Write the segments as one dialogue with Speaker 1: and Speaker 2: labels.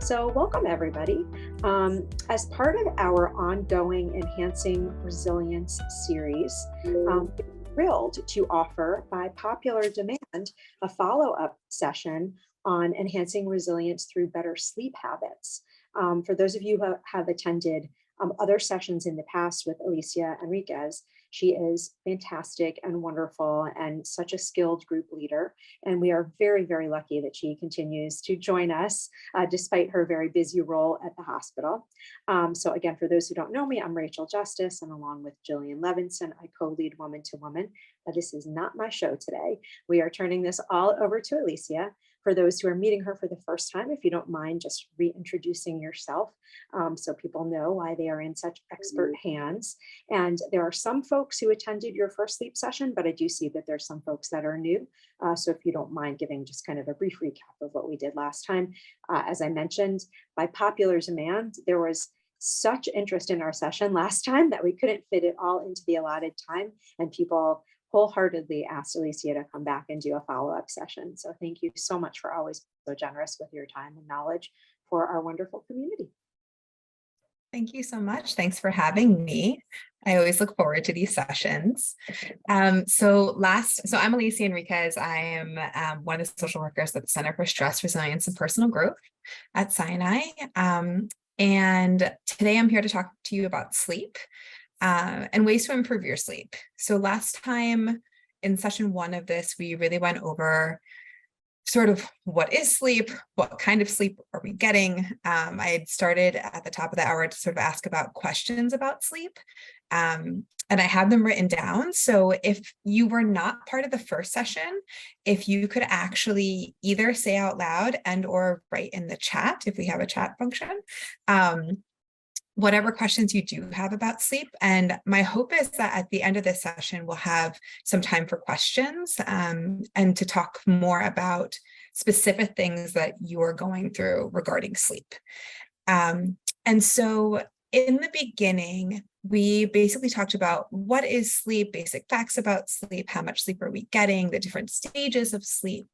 Speaker 1: So welcome everybody. As part of our ongoing Enhancing Resilience series, we're thrilled to offer by popular demand a follow-up session on enhancing resilience through better sleep habits. For those of you who have attended other sessions in the past with Elicia Enriquez, she is fantastic and wonderful and such a skilled group leader. And we are very, very lucky that she continues to join us despite her very busy role at the hospital. So again, for those who don't know me, I'm Rachel Justice, and along with Jillian Levinson, I co-lead Woman to Woman. But this is not my show today. We are turning this all over to Elicia. For those who are meeting her for the first time, if you don't mind just reintroducing yourself so people know why they are in such expert hands. And there are some folks who attended your first sleep session, but I do see that there's some folks that are new. So if you don't mind giving just kind of a brief recap of what we did last time. As I mentioned, by popular demand, there was such interest in our session last time that we couldn't fit it all into the allotted time, and people wholeheartedly asked Elicia to come back and do a follow-up session. So thank you so much for always so generous with your time and knowledge for our wonderful community.
Speaker 2: Thank you so much. Thanks for having me. I always look forward to these sessions. So I'm Elicia Enriquez. I am one of the social workers at the Center for Stress, Resilience, and Personal Growth at Sinai. And today I'm here to talk to you about sleep and ways to improve your sleep. So last time in session 1 of this, we really went over sort of what is sleep, what kind of sleep are we getting. I had started at the top of the hour to sort of ask about questions about sleep. And I have them written down. So if you were not part of the first session, if you could actually either say out loud and or write in the chat, if we have a chat function, whatever questions you do have about sleep. And my hope is that at the end of this session, we'll have some time for questions and to talk more about specific things that you're going through regarding sleep. And so in the beginning, we basically talked about what is sleep, basic facts about sleep, how much sleep are we getting, the different stages of sleep.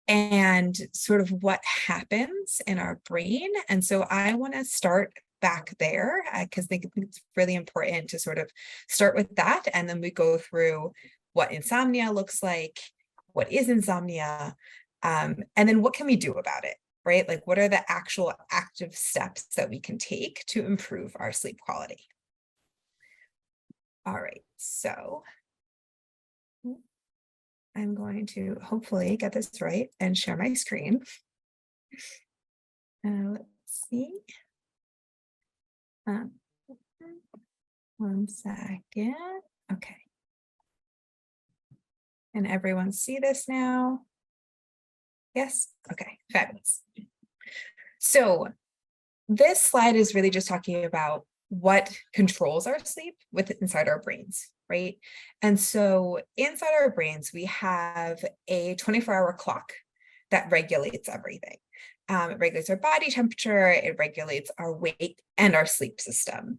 Speaker 2: And sort of what happens in our brain. And so I want to start back there because I think it's really important to sort of start with that. And then we go through what insomnia looks like, what is insomnia, and then what can we do about it, right? Like what are the actual active steps that we can take to improve our sleep quality? All right, so I'm going to hopefully get this right and share my screen. Let's see. One second. Okay. Can everyone see this now? Yes? Okay, fabulous. So this slide is really just talking about what controls our sleep inside our brains, right? And so inside our brains, we have a 24-hour clock that regulates everything. It regulates our body temperature, it regulates our weight and our sleep system.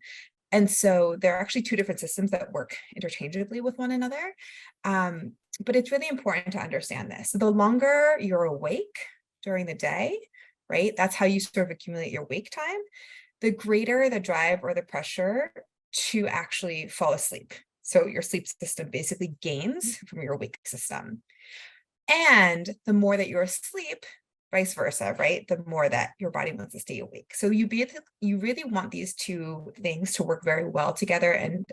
Speaker 2: And so there are actually 2 different systems that work interchangeably with one another. But it's really important to understand this. So the longer you're awake during the day, right? That's how you sort of accumulate your wake time. The greater the drive or the pressure to actually fall asleep. So your sleep system basically gains from your wake system. And the more that you're asleep, vice versa, right? The more that your body wants to stay awake. So you really want these 2 things to work very well together and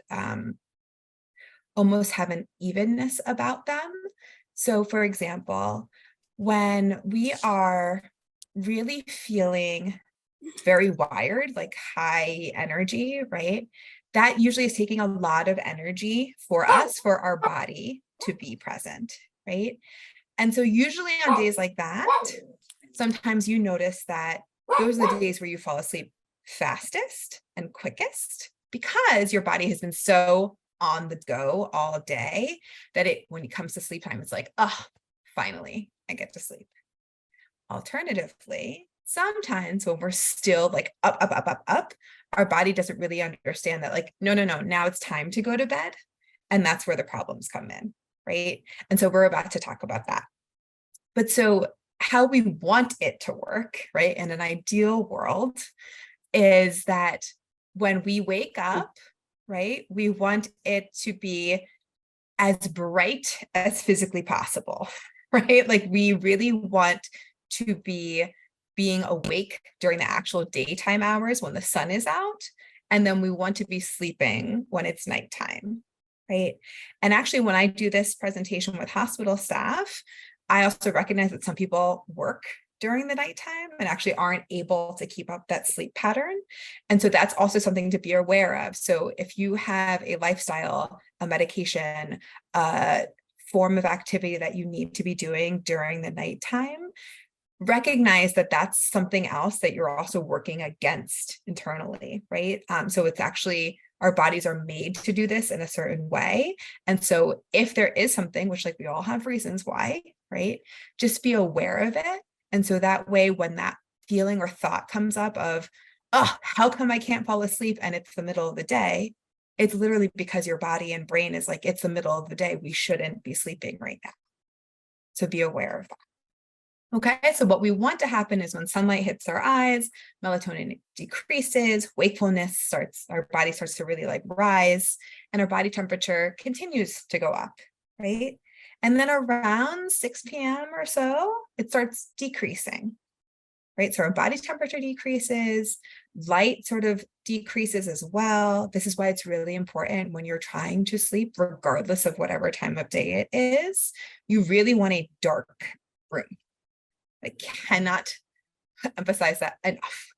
Speaker 2: almost have an evenness about them. So for example, when we are really feeling very wired, like high energy, right? That usually is taking a lot of energy for us, for our body to be present, right? And so usually on days like that, sometimes you notice that those are the days where you fall asleep fastest and quickest because your body has been so on the go all day that when it comes to sleep time, it's like, oh, finally, I get to sleep. Alternatively, sometimes when we're still like up, our body doesn't really understand that, like, no, now it's time to go to bed. And that's where the problems come in, right? And so we're about to talk about that. But so how we want it to work, right, in an ideal world, is that when we wake up, right, we want it to be as bright as physically possible, right? Like we really want to be being awake during the actual daytime hours when the sun is out. And then we want to be sleeping when it's nighttime, right? And actually, when I do this presentation with hospital staff, I also recognize that some people work during the nighttime and actually aren't able to keep up that sleep pattern. And so that's also something to be aware of. So if you have a lifestyle, a medication, a form of activity that you need to be doing during the nighttime, recognize that that's something else that you're also working against internally, right? So it's actually, our bodies are made to do this in a certain way. And so if there is something, which like we all have reasons why, right? Just be aware of it. And so that way, when that feeling or thought comes up of, oh, how come I can't fall asleep and it's the middle of the day? It's literally because your body and brain is like, it's the middle of the day. We shouldn't be sleeping right now. So be aware of that. Okay, so what we want to happen is when sunlight hits our eyes, melatonin decreases, wakefulness starts, our body starts to really like rise, and our body temperature continues to go up, right? And then around 6 p.m. or so, it starts decreasing, right? So our body temperature decreases, light sort of decreases as well. This is why it's really important when you're trying to sleep, regardless of whatever time of day it is, you really want a dark room. I cannot emphasize that enough.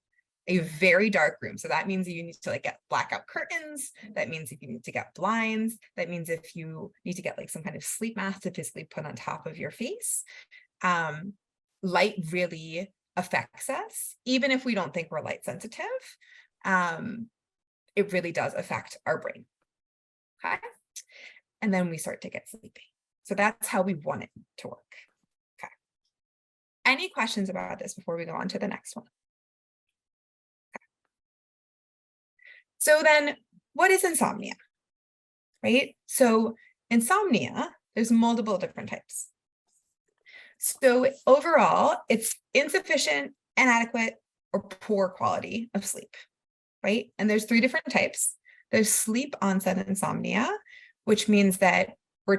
Speaker 2: A very dark room. So that means you need to like get blackout curtains. That means if you need to get blinds. That means if you need to get like some kind of sleep mask to physically put on top of your face. Light really affects us, even if we don't think we're light sensitive. It really does affect our brain. Okay. And then we start to get sleepy. So that's how we want it to work. Any questions about this before we go on to the next one? Okay. So then what is insomnia, right? So insomnia, there's multiple different types. So overall, it's insufficient, inadequate, or poor quality of sleep, right? And there's 3 different types. There's sleep onset insomnia, which means that when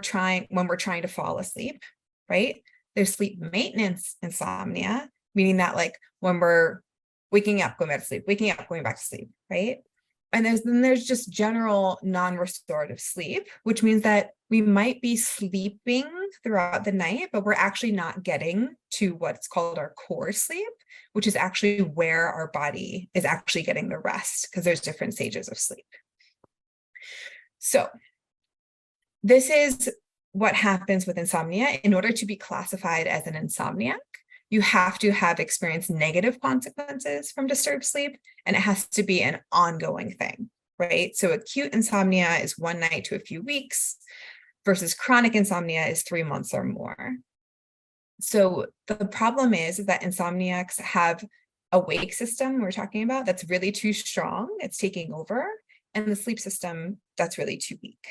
Speaker 2: we're trying to fall asleep, right? There's sleep maintenance insomnia, meaning that like when we're waking up, going back to sleep, waking up, going back to sleep, right? And then there's just general non-restorative sleep, which means that we might be sleeping throughout the night, but we're actually not getting to what's called our core sleep, which is actually where our body is actually getting the rest, because there's different stages of sleep. So this is what happens with insomnia. In order to be classified as an insomniac, you have to have experienced negative consequences from disturbed sleep, and it has to be an ongoing thing, right? So acute insomnia is 1 night to a few weeks versus chronic insomnia is 3 months or more. So the problem is that insomniacs have a wake system we're talking about that's really too strong, it's taking over, and the sleep system that's really too weak.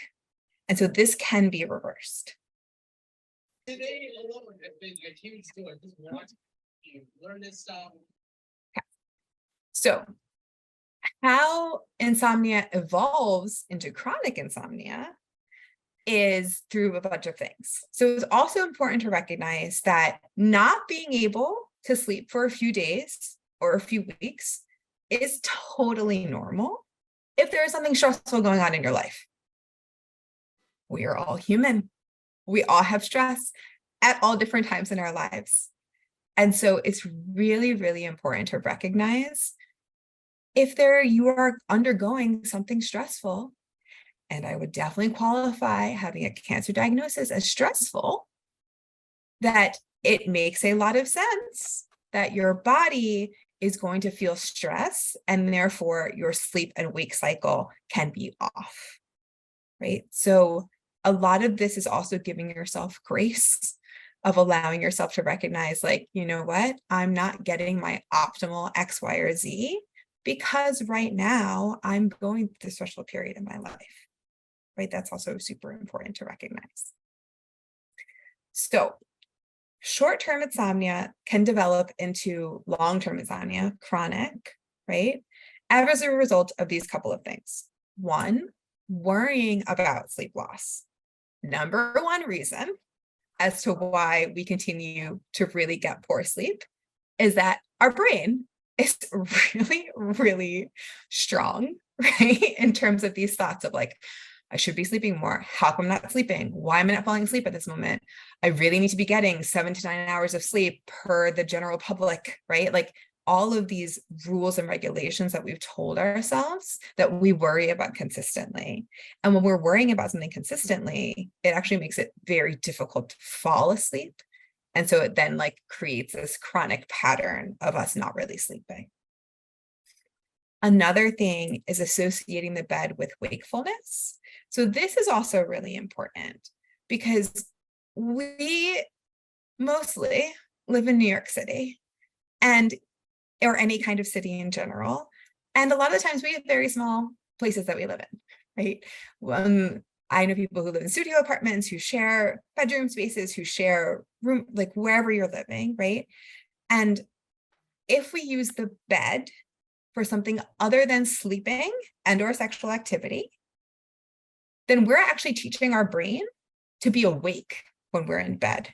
Speaker 2: And so this can be reversed. Okay. So how insomnia evolves into chronic insomnia is through a bunch of things. So it's also important to recognize that not being able to sleep for a few days or a few weeks is totally normal if there is something stressful going on in your life. We are all human. We all have stress at all different times in our lives. And so it's really, really important to recognize if you are undergoing something stressful, and I would definitely qualify having a cancer diagnosis as stressful, that it makes a lot of sense that your body is going to feel stress, and therefore your sleep and wake cycle can be off, right? So a lot of this is also giving yourself grace, of allowing yourself to recognize, like, you know what, I'm not getting my optimal X, Y, or Z because right now I'm going through a special period in my life, right? That's also super important to recognize. So Short-term insomnia can develop into long-term insomnia, chronic, right? As a result of these couple of things. One, worrying about sleep loss. Number one reason as to why we continue to really get poor sleep is that our brain is really, really strong, right? In terms of these thoughts of like, I should be sleeping more. How come I'm not sleeping? Why am I not falling asleep at this moment? I really need to be getting 7 to 9 hours of sleep per the general public, right? Like all of these rules and regulations that we've told ourselves that we worry about consistently. And when we're worrying about something consistently, it actually makes it very difficult to fall asleep. And so it then like creates this chronic pattern of us not really sleeping. Another thing is associating the bed with wakefulness. So this is also really important because we mostly live in New York City or any kind of city in general. And a lot of the times we have very small places that we live in, right? I know people who live in studio apartments, who share bedroom spaces, who share room, like wherever you're living, right? And if we use the bed for something other than sleeping and or sexual activity, then we're actually teaching our brain to be awake when we're in bed.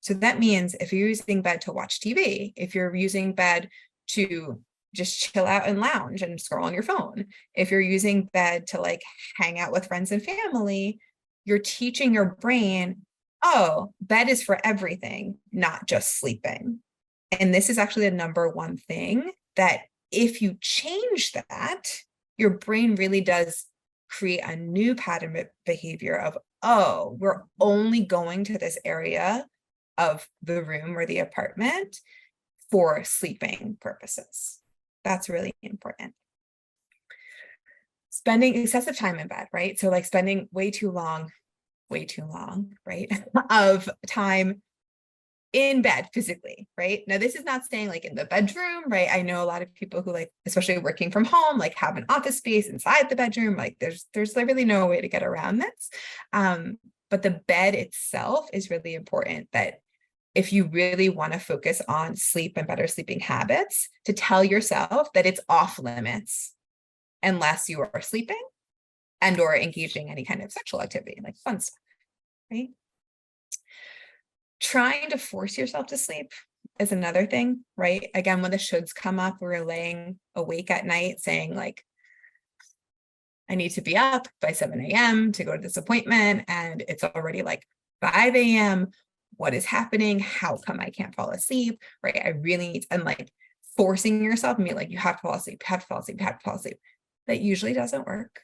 Speaker 2: So that means if you're using bed to watch TV, if you're using bed to just chill out and lounge and scroll on your phone, if you're using bed to like hang out with friends and family, you're teaching your brain, oh, bed is for everything, not just sleeping. And this is actually the number one thing that if you change that, your brain really does create a new pattern of behavior of, oh, we're only going to this area of the room or the apartment for sleeping purposes. That's really important. Spending excessive time in bed, right? So like spending way too long, right? Of time in bed physically, right? Now, this is not staying like in the bedroom, right? I know a lot of people who like, especially working from home, like have an office space inside the bedroom. Like there's really no way to get around this. But the bed itself is really important, that if you really want to focus on sleep and better sleeping habits, to tell yourself that it's off limits unless you are sleeping and or engaging any kind of sexual activity, like fun stuff, right? Trying to force yourself to sleep is another thing, right? Again, when the shoulds come up, we're laying awake at night saying like, I need to be up by 7 a.m. to go to this appointment, and it's already like 5 a.m. What is happening? How come I can't fall asleep, right? I really need, and like forcing yourself and be like, you have to fall asleep, you have to fall asleep, you have to fall asleep. That usually doesn't work,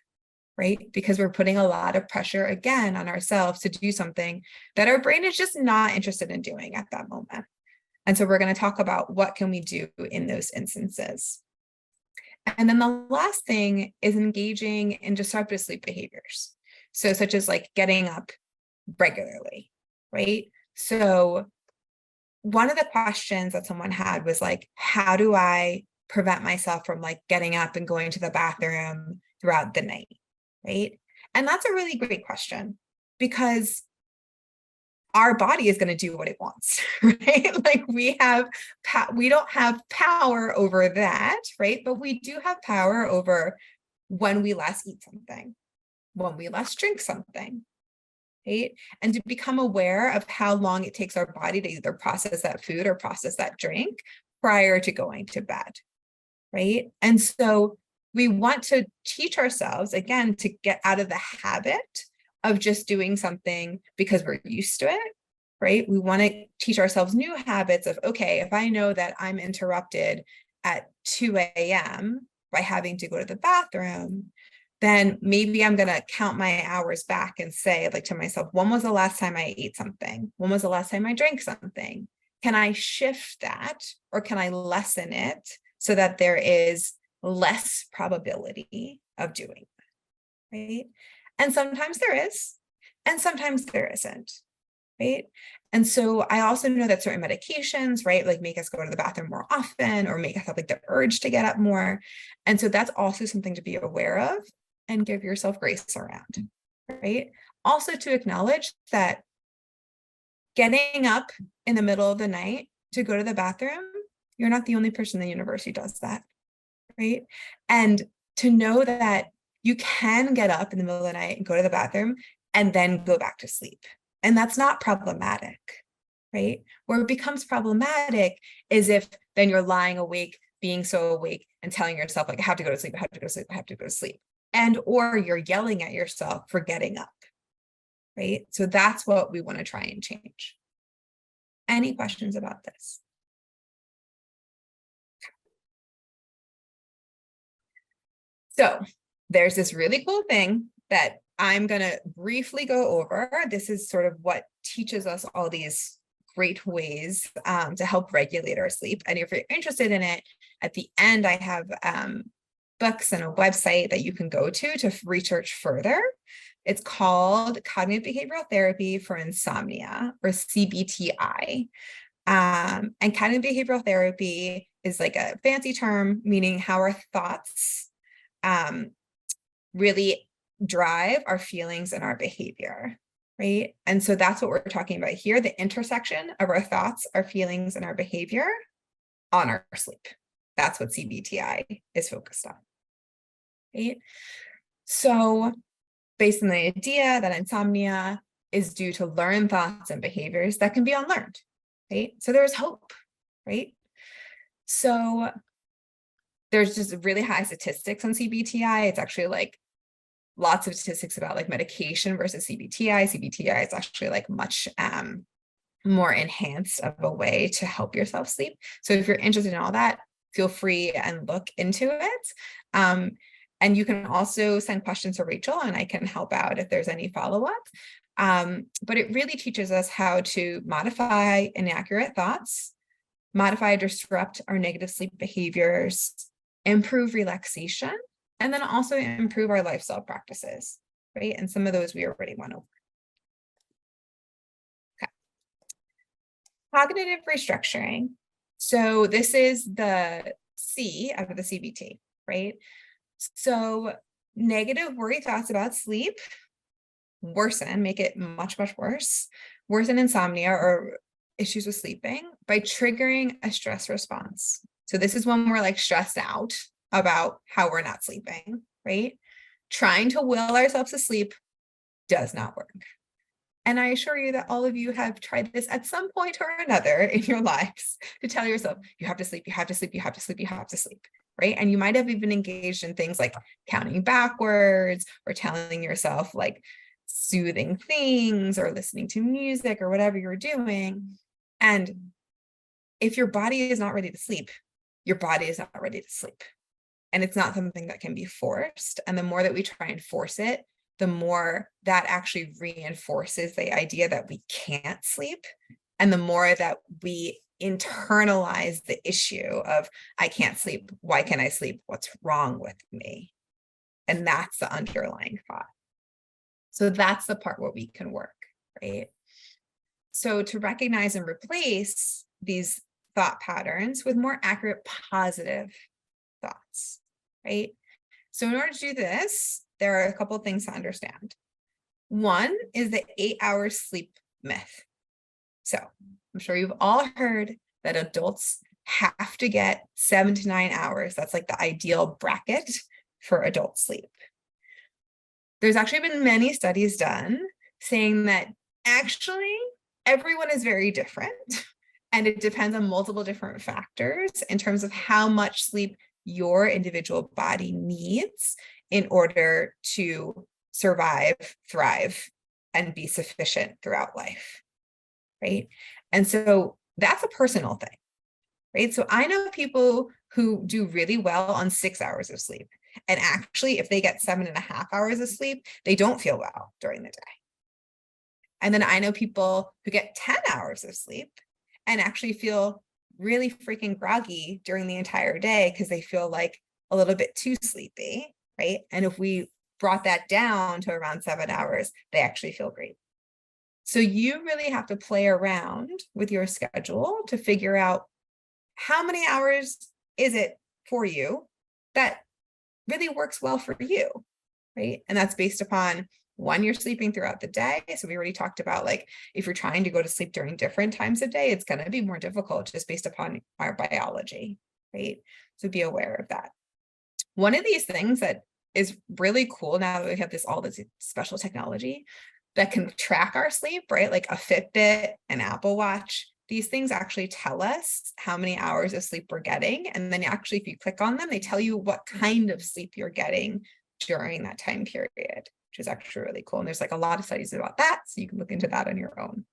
Speaker 2: right? Because we're putting a lot of pressure again on ourselves to do something that our brain is just not interested in doing at that moment. And so we're going to talk about what can we do in those instances. And then the last thing is engaging in disruptive sleep behaviors. So such as like getting up regularly, right? So one of the questions that someone had was like, how do I prevent myself from like getting up and going to the bathroom throughout the night, right? And that's a really great question, because our body is going to do what it wants, right? Like we don't have power over that, right? But we do have power over when we last eat something, when we last drink something, right? And to become aware of how long it takes our body to either process that food or process that drink prior to going to bed, right? And so we want to teach ourselves, again, to get out of the habit of just doing something because we're used to it, right? We want to teach ourselves new habits of, okay, if I know that I'm interrupted at 2 a.m. by having to go to the bathroom, then maybe I'm going to count my hours back and say, like, to myself, when was the last time I ate something? When was the last time I drank something? Can I shift that, or can I lessen it so that there is less probability of doing that, right? And sometimes there is, and sometimes there isn't, right? And so I also know that certain medications, right, like make us go to the bathroom more often or make us have like the urge to get up more. And so that's also something to be aware of and give yourself grace around, right? Also to acknowledge that Getting up in the middle of the night to go to the bathroom, you're not the only person in the universe who does that, right? And to know that you can get up in the middle of the night and go to the bathroom and then go back to sleep. And that's not problematic, right? Where it becomes problematic is if then you're lying awake, being so awake and telling yourself, like, I have to go to sleep, I have to go to sleep, I have to go to sleep. And or you're yelling at yourself for getting up, right? So that's what we want to try and change. Any questions about this? So there's this really cool thing that I'm going to briefly go over. This is sort of what teaches us all these great ways to help regulate our sleep. And if you're interested in it, at the end, I have books and a website that you can go to research further. It's called Cognitive Behavioral Therapy for Insomnia, or CBTI. And cognitive behavioral therapy is like a fancy term, meaning how our thoughts really drive our feelings and our behavior, right? And so that's what we're talking about here, the intersection of our thoughts, our feelings, and our behavior on our sleep. That's what CBTI is focused on, right? So based on the idea that insomnia is due to learned thoughts and behaviors that can be unlearned, right? So there's hope, right? So there's just really high statistics on CBTI. It's actually like lots of statistics about like medication versus CBTI. CBTI is actually like much more enhanced of a way to help yourself sleep. So if you're interested in all that, feel free and look into it. And you can also send questions to Rachel and I can help out if there's any follow-up. But it really teaches us how to modify inaccurate thoughts, modify or disrupt our negative sleep behaviors, improve relaxation, and then also improve our lifestyle practices, right? And some of those we already went over. Okay. Cognitive restructuring. So this is the C out of the CBT, right? So negative worry thoughts about sleep worsen, make it much, much worse, worsen insomnia or issues with sleeping by triggering a stress response. So this is when we're like stressed out about how we're not sleeping, right? Trying to will ourselves to sleep does not work. And I assure you that all of you have tried this at some point or another in your lives to tell yourself, you have to sleep, you have to sleep, you have to sleep, you have to sleep, right? And you might have even engaged in things like counting backwards or telling yourself like soothing things or listening to music or whatever you're doing. And if your body is not ready to sleep, your body is not ready to sleep. And it's not something that can be forced. And the more that we try and force it, the more that actually reinforces the idea that we can't sleep. And the more that we internalize the issue of, I can't sleep. Why can't I sleep? What's wrong with me? And that's the underlying thought. So that's the part where we can work, right? So to recognize and replace these thought patterns with more accurate, positive thoughts, right? So in order to do this, there are a couple of things to understand. One is the 8-hour sleep myth. So I'm sure you've all heard that adults have to get 7 to 9 hours. That's like the ideal bracket for adult sleep. There's actually been many studies done saying that actually everyone is very different and it depends on multiple different factors in terms of how much sleep your individual body needs in order to survive, thrive, and be sufficient throughout life, right? And so that's a personal thing, right? So I know people who do really well on 6 hours of sleep. And actually, if they get 7.5 hours of sleep, they don't feel well during the day. And then I know people who get 10 hours of sleep and actually feel really freaking groggy during the entire day because they feel like a little bit too sleepy, right? And if we brought that down to around 7 hours, they actually feel great. So you really have to play around with your schedule to figure out how many hours is it for you that really works well for you, right? And that's based upon when you're sleeping throughout the day. So we already talked about, like, if you're trying to go to sleep during different times of day, it's going to be more difficult just based upon our biology, right? So be aware of that. One of these things that is really cool now that we have all this special technology that can track our sleep, right? Like a Fitbit, an Apple Watch, these things actually tell us how many hours of sleep we're getting. And then actually, if you click on them, they tell you what kind of sleep you're getting during that time period, which is actually really cool. And there's like a lot of studies about that. So you can look into that on your own.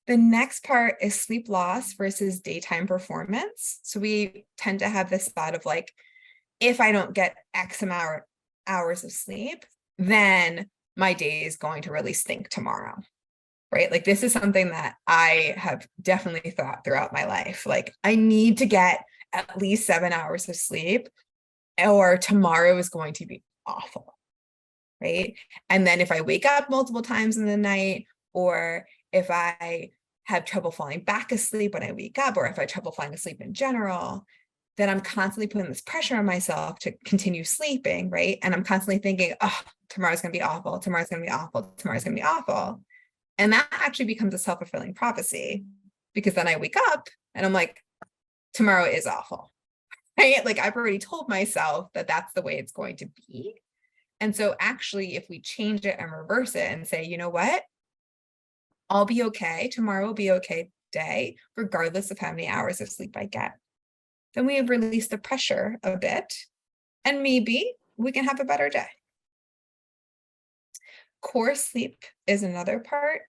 Speaker 2: The next part is sleep loss versus daytime performance. So we tend to have this thought of like, if I don't get X amount hours of sleep, then my day is going to really stink tomorrow, right? Like this is something that I have definitely thought throughout my life. Like I need to get at least 7 hours of sleep or tomorrow is going to be awful, right? And then if I wake up multiple times in the night, or if I have trouble falling back asleep when I wake up, or if I have trouble falling asleep in general, then I'm constantly putting this pressure on myself to continue sleeping, right? And I'm constantly thinking, oh, tomorrow's going to be awful. Tomorrow's going to be awful. Tomorrow's going to be awful. And that actually becomes a self-fulfilling prophecy, because then I wake up and I'm like, tomorrow is awful, right? Like I've already told myself that that's the way it's going to be. And so actually, if we change it and reverse it and say, you know what, I'll be okay. Tomorrow will be okay day, regardless of how many hours of sleep I get, then we have released the pressure a bit, and maybe we can have a better day. Core sleep is another part.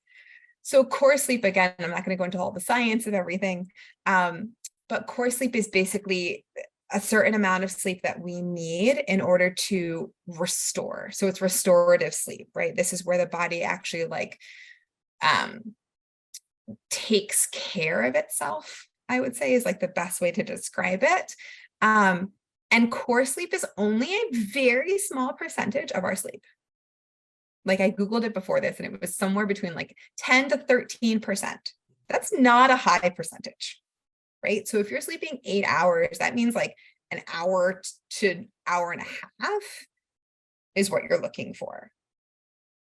Speaker 2: So core sleep, again, I'm not going to go into all the science of everything, but core sleep is basically a certain amount of sleep that we need in order to restore. So it's restorative sleep, right? This is where the body actually like takes care of itself, I would say, is like the best way to describe it. And core sleep is only a very small percentage of our sleep. Like I Googled it before this and it was somewhere between like 10 to 13%. That's not a high percentage, right? So if you're sleeping 8 hours, that means like an hour to hour and a half is what you're looking for.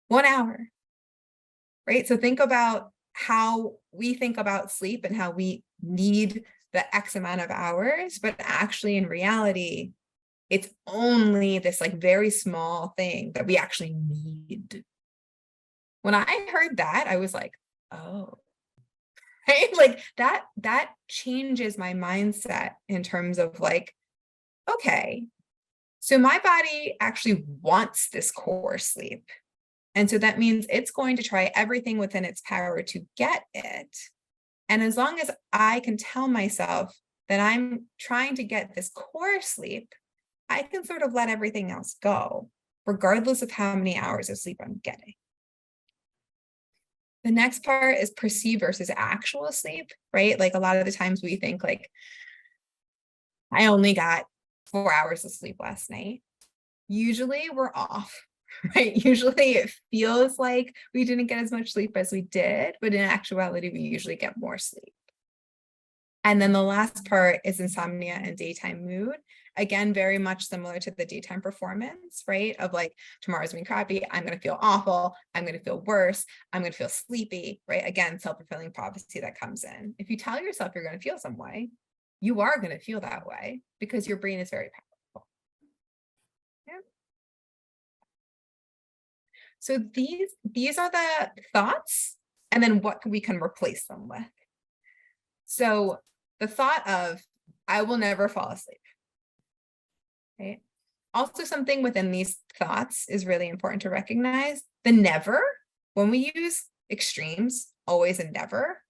Speaker 2: 1 hour, right? So think about how we think about sleep and how we need the X amount of hours, but actually in reality, it's only this like very small thing that we actually need. When I heard that, I was like, oh, right? Like that changes my mindset in terms of like, okay, so my body actually wants this core sleep. And so that means it's going to try everything within its power to get it. And as long as I can tell myself that I'm trying to get this core sleep, I can sort of let everything else go, regardless of how many hours of sleep I'm getting. The next part is perceived versus actual sleep, right? Like a lot of the times we think like, I only got 4 hours of sleep last night. Usually we're off, right? Usually it feels like we didn't get as much sleep as we did, but in actuality, we usually get more sleep. And then the last part is insomnia and daytime mood. Again, very much similar to the daytime performance, right? Of like, tomorrow's gonna be crappy, I'm gonna feel awful, I'm gonna feel worse, I'm gonna feel sleepy, right? Again, self-fulfilling prophecy that comes in. If you tell yourself you're gonna feel some way, you are gonna feel that way because your brain is very powerful. Yeah. So these are the thoughts, and then what we can replace them with. So the thought of, I will never fall asleep, right? Also, something within these thoughts is really important to recognize. The never, when we use extremes, always and never,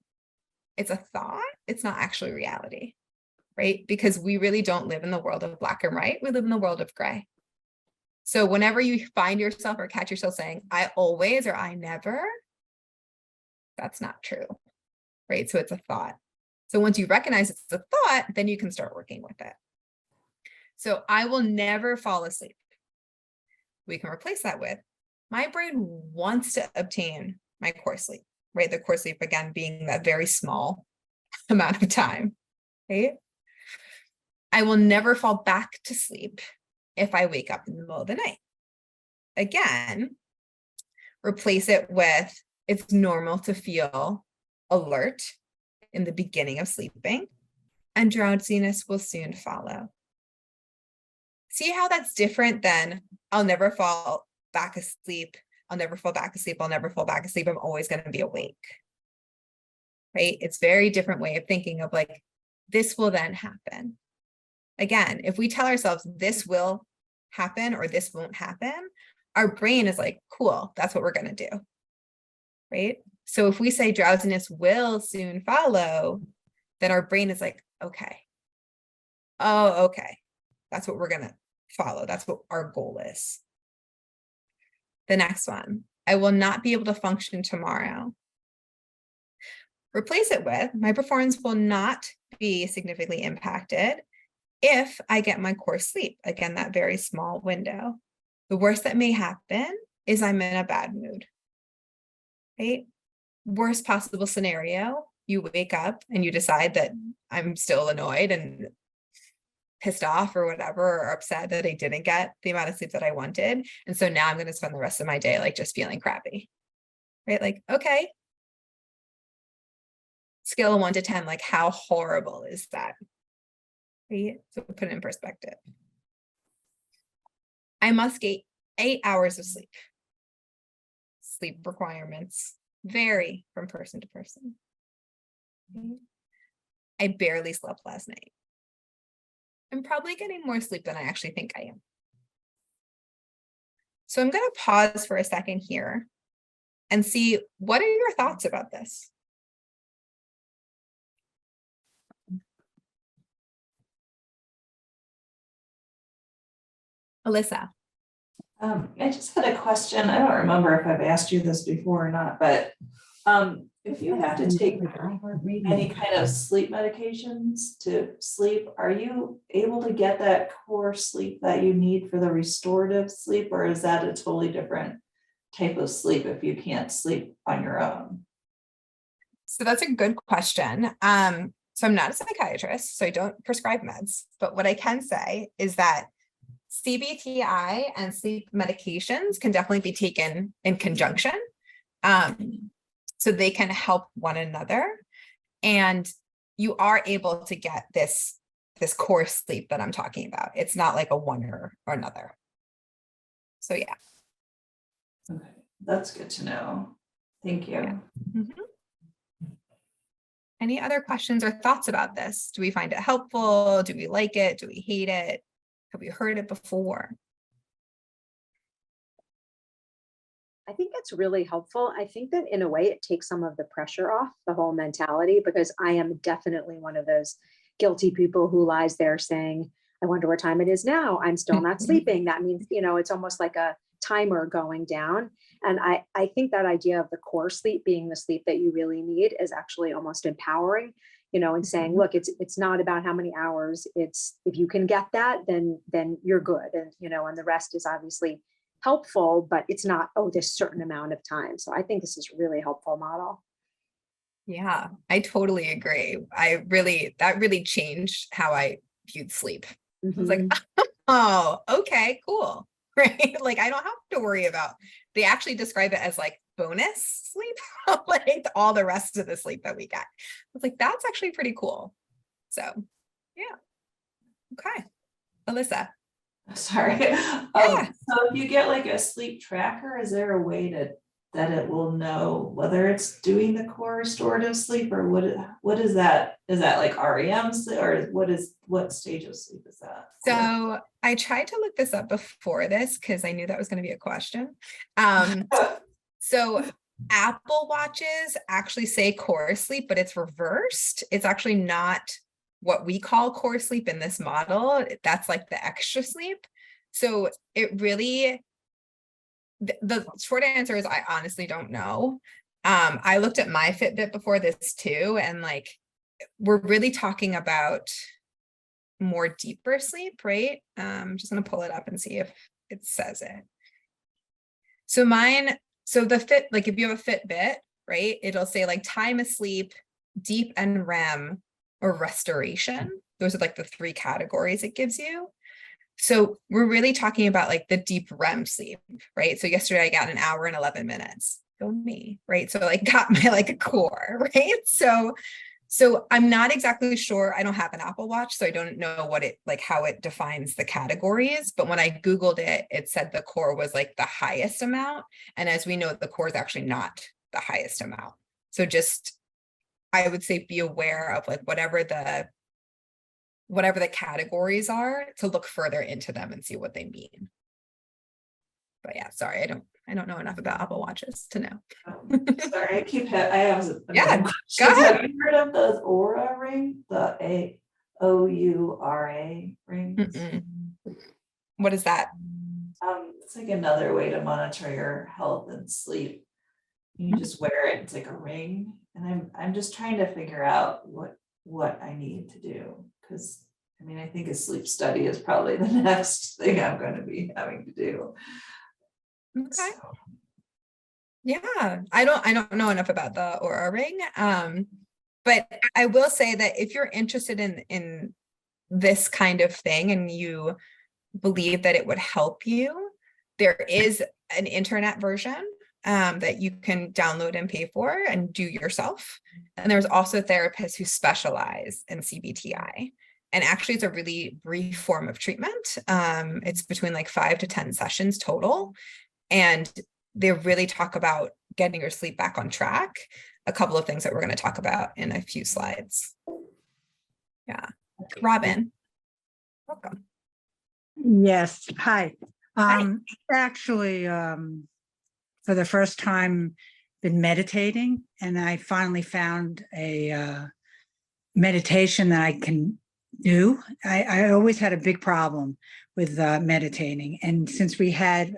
Speaker 2: it's a thought, it's not actually reality, right? Because we really don't live in the world of black and white, we live in the world of gray. So whenever you find yourself or catch yourself saying, I always or I never, that's not true, right? So it's a thought. So once you recognize it's a thought, then you can start working with it. So I will never fall asleep. We can replace that with, my brain wants to obtain my core sleep, right? The core sleep, again, being that very small amount of time, right? I will never fall back to sleep if I wake up in the middle of the night. Again, Replace it with, it's normal to feel alert in the beginning of sleeping, and drowsiness will soon follow. See how that's different than I'll never fall back asleep. I'll never fall back asleep. I'll never fall back asleep. I'm always going to be awake. Right? It's very different way of thinking of like, this will then happen. Again, if we tell ourselves this will happen or this won't happen, our brain is like, cool, that's what we're going to do. Right? So if we say drowsiness will soon follow, then our brain is like, okay. Oh, okay. That's what we're going to follow. That's what our goal is. The next one, I will not be able to function tomorrow. Replace it with, my performance will not be significantly impacted if I get my core sleep. Again, that very small window. The worst that may happen is I'm in a bad mood. Right? Worst possible scenario, you wake up and you decide that I'm still annoyed and pissed off or whatever, or upset that I didn't get the amount of sleep that I wanted. And so now I'm going to spend the rest of my day like just feeling crappy. Right? Like, okay. Scale of 1 to 10, like how horrible is that? Right? So put it in perspective. I must get 8 hours of sleep. Sleep requirements vary from person to person. I barely slept last night. I'm probably getting more sleep than I actually think I am. So I'm going to pause for a second here and see, what are your thoughts about this? Alyssa.
Speaker 3: I just had a question. I don't remember if I've asked you this before or not, but if you have to take any kind of sleep medications to sleep, are you able to get that core sleep that you need for the restorative sleep, or is that a totally different type of sleep if you can't sleep on your own?
Speaker 2: So that's a good question. So I'm not a psychiatrist, so I don't prescribe meds, but what I can say is that CBTI and sleep medications can definitely be taken in conjunction. So they can help one another, and you are able to get this core sleep that I'm talking about. It's not like a one or another. So yeah.
Speaker 3: Okay, that's good to know. Thank you.
Speaker 2: Yeah. Mm-hmm. Any other questions or thoughts about this? Do we find it helpful? Do we like it? Do we hate it? Have we heard it before?
Speaker 1: I think it's really helpful. I think that in a way it takes some of the pressure off the whole mentality, because I am definitely one of those guilty people who lies there saying, I wonder what time it is now. I'm still not sleeping. That means, it's almost like a timer going down. And I think that idea of the core sleep being the sleep that you really need is actually almost empowering, and saying, look, it's not about how many hours. It's, if you can get that, then you're good. And, and the rest is obviously helpful, but it's not, this certain amount of time. So I think this is a really helpful model.
Speaker 2: Yeah, I totally agree. That really changed how I viewed sleep. I was like, oh, okay, cool. Right? Like, I don't have to worry about, they actually describe it as like bonus sleep, like all the rest of the sleep that we get. I was like, that's actually pretty cool. So yeah. Okay. Alyssa.
Speaker 3: Sorry.
Speaker 2: Yeah.
Speaker 3: So if you get like a sleep tracker, is there a way that it will know whether it's doing the core restorative sleep, or what is that? Is that like REM sleep, or what stage of sleep is that?
Speaker 2: So I tried to look this up before this because I knew that was going to be a question. So Apple Watches actually say core sleep, but it's reversed. It's actually not what we call core sleep in this model. That's like the extra sleep. So it really, the short answer is I honestly don't know. I looked at my Fitbit before this too, and like, we're really talking about more deeper sleep, right? I'm just going to pull it up and see if it says it. So like if you have a Fitbit, right, it'll say like time asleep, deep and REM, or restoration. Those are like the 3 categories it gives you. So we're really talking about like the deep REM sleep, right? So yesterday I got an hour and 11 minutes. Go me, right? So like got my like a core, right? So I'm not exactly sure. I don't have an Apple Watch, so I don't know what it like how it defines the categories. But when I Googled it, it said the core was like the highest amount. And as we know, the core is actually not the highest amount. So just I would say be aware of like whatever the categories are to look further into them and see what they mean. But yeah, sorry, I don't know enough about Apple Watches to know.
Speaker 3: Sorry, I have
Speaker 2: Yeah,
Speaker 3: questions.
Speaker 2: go ahead.
Speaker 3: Have you heard of the Aura ring, the AOURA rings?
Speaker 2: Mm-mm. What is that?
Speaker 3: It's like another way to monitor your health and sleep. You just wear it, it's like a ring. And I'm just trying to figure out what I need to do. Because I mean, I think a sleep study is probably the next thing I'm going to be having to do.
Speaker 2: Okay.
Speaker 3: So,
Speaker 2: Yeah, I don't know enough about the Aura ring. But I will say that if you're interested in this kind of thing and you believe that it would help you, there is an internet version that you can download and pay for and do yourself. And there's also therapists who specialize in CBTI. And actually, it's a really brief form of treatment. It's between like 5 to 10 sessions total. And they really talk about getting your sleep back on track. A couple of things that we're going to talk about in a few slides. Yeah. Robin, welcome.
Speaker 4: Yes, hi.
Speaker 2: Hi.
Speaker 4: Actually, for the first time, been meditating, and I finally found a meditation that I can do. I always had a big problem with meditating, and since we had,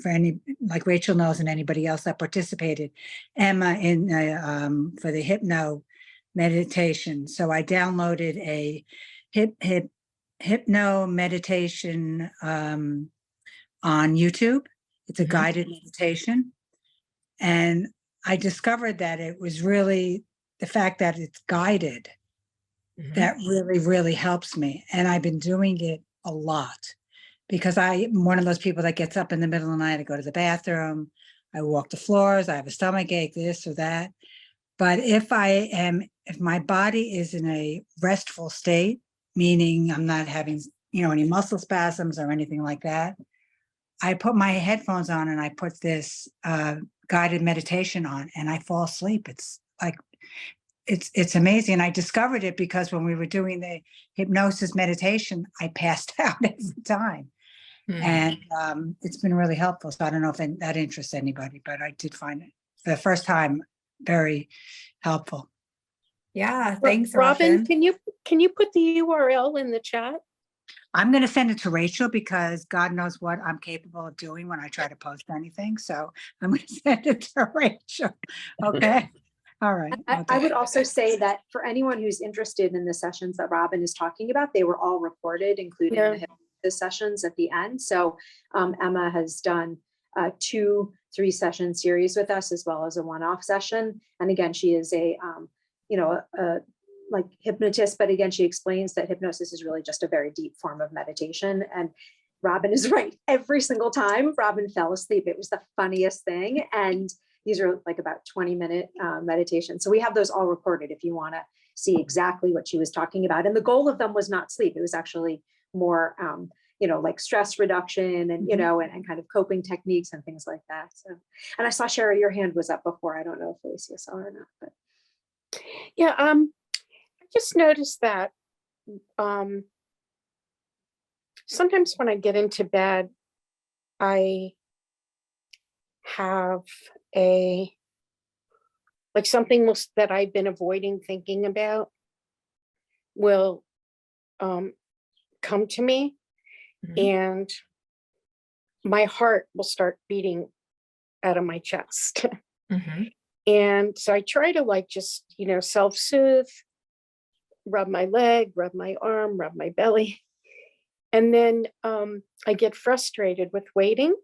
Speaker 4: for any, like Rachel knows and anybody else that participated, Emma in for the hypno meditation. So I downloaded a hypno meditation on YouTube. It's a guided meditation. And I discovered that it was really the fact that it's guided that really, really helps me. And I've been doing it a lot because I'm one of those people that gets up in the middle of the night, I go to the bathroom, I walk the floors, I have a stomach ache, this or that. But if my body is in a restful state, meaning I'm not having, any muscle spasms or anything like that, I put my headphones on and I put this guided meditation on and I fall asleep. It's like, it's amazing. And I discovered it because when we were doing the hypnosis meditation, I passed out every time. And it's been really helpful. So I don't know if that interests anybody, but I did find it for the first time very helpful.
Speaker 2: Yeah, thanks,
Speaker 5: Robin.
Speaker 2: Robin.
Speaker 5: Can you put the URL in the chat?
Speaker 4: I'm going to send it to Rachel because God knows what I'm capable of doing when I try to post anything. So I'm going to send it to Rachel. Okay. All right.
Speaker 1: I would also say that for anyone who's interested in the sessions that Robin is talking about, they were all recorded, including the sessions at the end. So Emma has done 2 3-session series with us, as well as a one-off session. And again, she is a like hypnotist, but again, she explains that hypnosis is really just a very deep form of meditation. And Robin is right. Every single time Robin fell asleep, it was the funniest thing. And these are like about 20-minute meditations. So we have those all recorded if you want to see exactly what she was talking about. And the goal of them was not sleep. It was actually more, like stress reduction and, and kind of coping techniques and things like that. So, and I saw Sherry, your hand was up before. I don't know if Elicia saw her or not, but.
Speaker 5: Yeah, I just noticed that sometimes when I get into bed, I have something that I've been avoiding thinking about will come to me, and my heart will start beating out of my chest. And so I try to just, self-soothe, rub my leg, rub my arm, rub my belly. And then I get frustrated with waiting.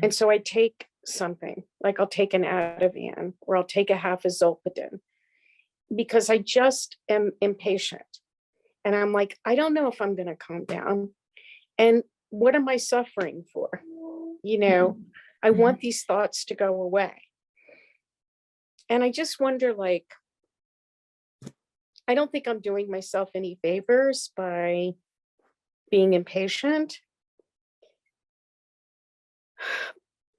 Speaker 5: And so I take something, like I'll take an Ativan or I'll take a half a Zolpidem because I just am impatient. And I'm like, I don't know if I'm going to calm down. And what am I suffering for? You know, I want these thoughts to go away. And I just wonder, like, I don't think I'm doing myself any favors by being impatient.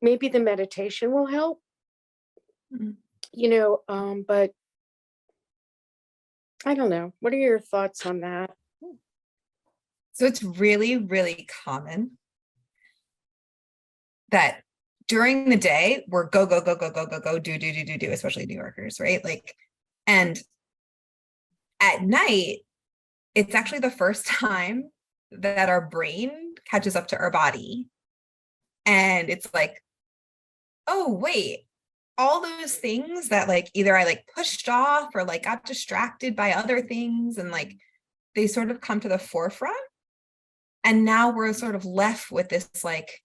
Speaker 5: Maybe the meditation will help,
Speaker 2: Mhm.
Speaker 5: you know, but I don't know. What are your thoughts on that?
Speaker 2: So it's really, really common that during the day we're go, go, go, go, go, go, go, do, especially New Yorkers, right? Like, and at night, it's actually the first time that our brain catches up to our body. And it's like, oh, wait, all those things that like either I like pushed off or like got distracted by other things, and like they sort of come to the forefront. And now we're sort of left with this like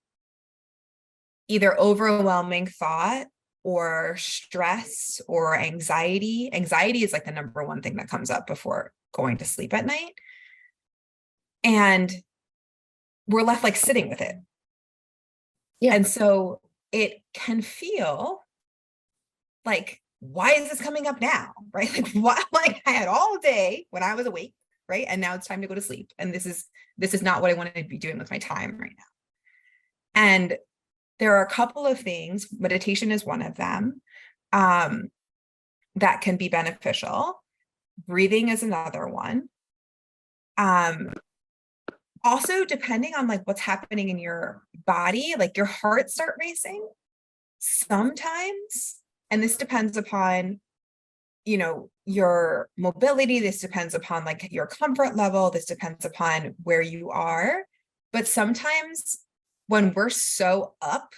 Speaker 2: either overwhelming thought or stress or anxiety. Anxiety is like the number one thing that comes up before going to sleep at night. And we're left like sitting with it.
Speaker 5: Yeah.
Speaker 2: And so it can feel like, why is this coming up now? Right? Like, why, like I had all day when I was awake, right? And now it's time to go to sleep. And this is not what I want to be doing with my time right now. And there are a couple of things, meditation is one of them, that can be beneficial. Breathing is another one. Also, depending on like what's happening in your body, like your heart start racing sometimes, and this depends upon, you know, your mobility, this depends upon like your comfort level, this depends upon where you are. But sometimes when we're so up,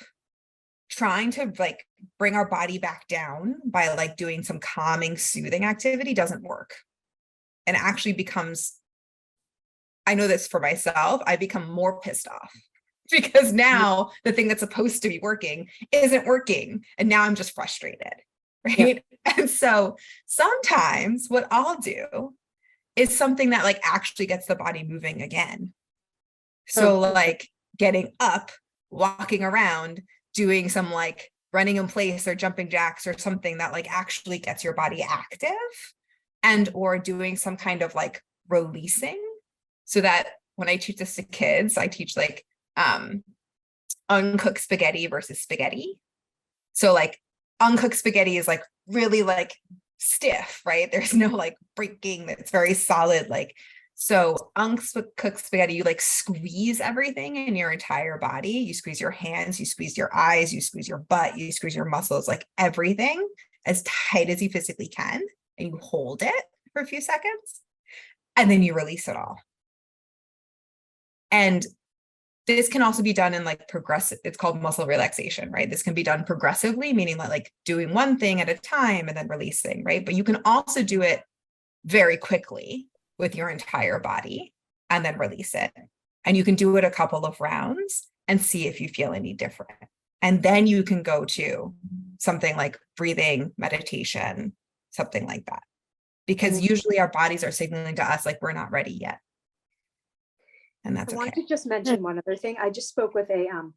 Speaker 2: trying to like bring our body back down by like doing some calming, soothing activity doesn't work. And it actually becomes, I know this for myself, I become more pissed off because now the thing that's supposed to be working isn't working. And now I'm just frustrated, right? Yeah. And so sometimes what I'll do is something that like actually gets the body moving again. So like getting up, walking around, doing some like running in place or jumping jacks or something that like actually gets your body active, and or doing some kind of like releasing. So that when I teach this to kids, I teach like uncooked spaghetti versus spaghetti. So like uncooked spaghetti is like really like stiff, right? There's no like breaking, it's very solid. Like, so uncooked spaghetti, you like squeeze everything in your entire body. You squeeze your hands, you squeeze your eyes, you squeeze your butt, you squeeze your muscles, like everything as tight as you physically can. And you hold it for a few seconds and then you release it all. And this can also be done in like progressive, it's called muscle relaxation, right? This can be done progressively, meaning that like doing one thing at a time and then releasing, right? But you can also do it very quickly with your entire body and then release it. And you can do it a couple of rounds and see if you feel any different. And then you can go to something like breathing, meditation, something like that. Because usually our bodies are signaling to us like we're not ready yet. And that's
Speaker 1: I
Speaker 2: okay.
Speaker 1: want to just mention one other thing. I just spoke with a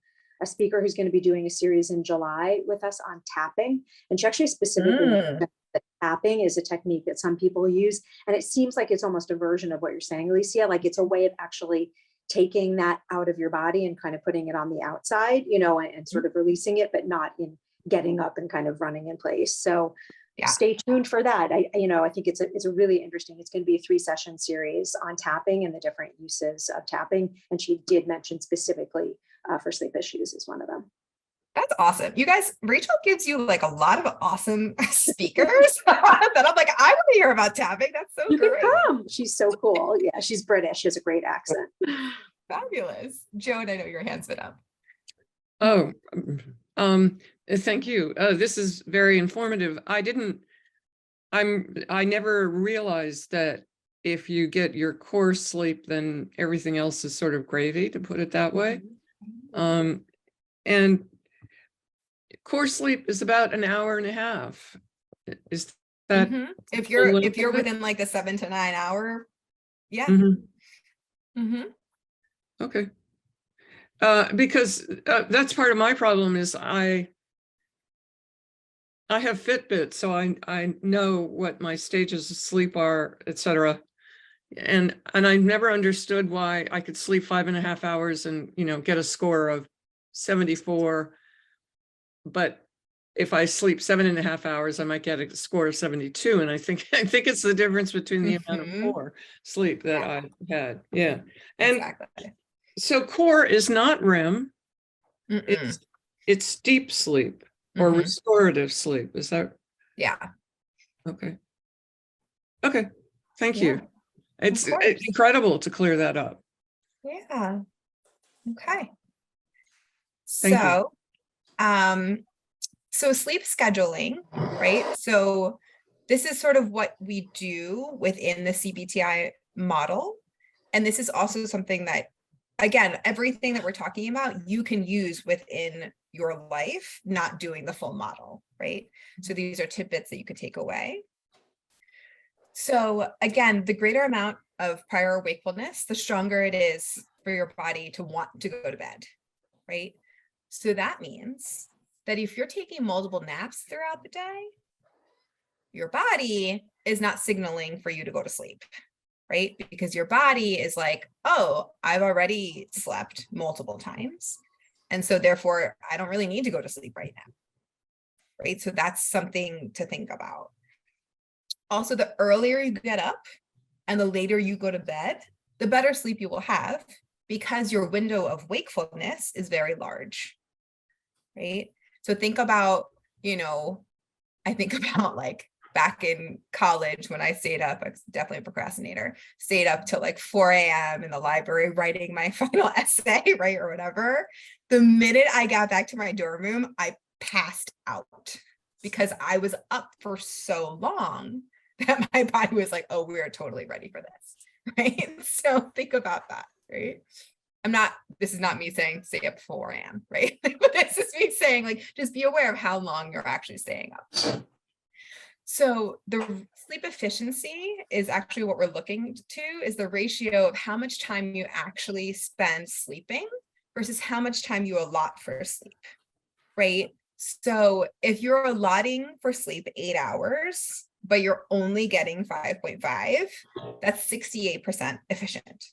Speaker 1: speaker who's going to be doing a series in July with us on tapping. And she actually specifically mentioned that tapping is a technique that some people use. And it seems like it's almost a version of what you're saying, Elicia. Like it's a way of actually taking that out of your body and kind of putting it on the outside, you know, and sort of releasing it, but not in getting up and kind of running in place. So yeah, stay tuned for that. I think it's a really interesting, it's going to be a 3-session series on tapping and the different uses of tapping. And she did mention specifically for sleep issues is one of them.
Speaker 2: That's awesome. You guys, Rachel gives you like a lot of awesome speakers that I'm like, I want to hear about tapping. That's so great.
Speaker 1: You can come. She's so cool. Yeah, she's British. She has a great accent.
Speaker 2: Fabulous. Joan, I know your hand's been up.
Speaker 6: Oh, thank you. This is very informative. I never realized that if you get your core sleep, then everything else is sort of gravy, to put it that way. And core sleep is about an hour and a half. Is that
Speaker 2: if you're within like the 7 to 9 hour? Yeah.
Speaker 6: Okay. Because that's part of my problem is I have Fitbit, so I know what my stages of sleep are, etc. And I've never understood why I could sleep 5.5 hours and, get a score of 74. But if I sleep 7.5 hours, I might get a score of 72. And I think it's the difference between the amount of
Speaker 2: Mhm.
Speaker 6: core sleep that
Speaker 2: Yeah.
Speaker 6: I had. Yeah. And
Speaker 2: Exactly.
Speaker 6: so core is not REM,
Speaker 2: Mm-mm.
Speaker 6: it's deep sleep or
Speaker 2: Mhm.
Speaker 6: restorative sleep. Is that
Speaker 2: Yeah.
Speaker 6: okay? Okay. Thank
Speaker 2: Yeah.
Speaker 6: you. It's
Speaker 2: course.
Speaker 6: incredible to clear that up.
Speaker 2: Yeah. Okay.
Speaker 6: Thank you.
Speaker 2: So, so sleep scheduling, right? So this is sort of what we do within the CBTI model. And this is also something that, again, everything that we're talking about, you can use within your life, not doing the full model, right? So these are tidbits that you could take away. So again, the greater amount of prior wakefulness, the stronger it is for your body to want to go to bed, right? So that means that if you're taking multiple naps throughout the day, your body is not signaling for you to go to sleep, right? Because your body is like, oh, I've already slept multiple times. And so therefore, I don't really need to go to sleep right now, right? So that's something to think about. Also, the earlier you get up and the later you go to bed, the better sleep you will have because your window of wakefulness is very large, right? So think about, I think about like back in college when I stayed up, I was definitely a procrastinator, stayed up till like 4 a.m. in the library writing my final essay, right? Or whatever. The minute I got back to my dorm room, I passed out because I was up for so long that my body was like, oh, we are totally ready for this, right? So think about that, right? This is not me saying stay up 4 a.m., right? But this is me saying like, just be aware of how long you're actually staying up. So the sleep efficiency is actually what we're looking to is the ratio of how much time you actually spend sleeping versus how much time you allot for sleep, right? So if you're allotting for sleep 8 hours, but you're only getting 5.5, that's 68% efficient,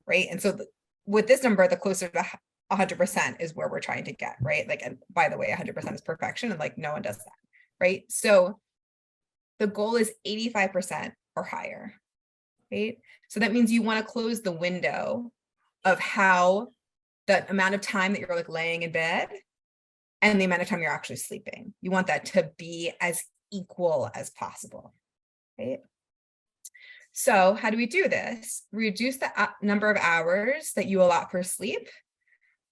Speaker 2: right? And so with this number, the closer to 100% is where we're trying to get, right? Like, and by the way, 100% is perfection and like no one does that, right? So the goal is 85% or higher, right? So that means you want to close the window of how the amount of time that you're like laying in bed and the amount of time you're actually sleeping. You want that to be as equal as possible, right? So how do we do this? Reduce the number of hours that you allot for sleep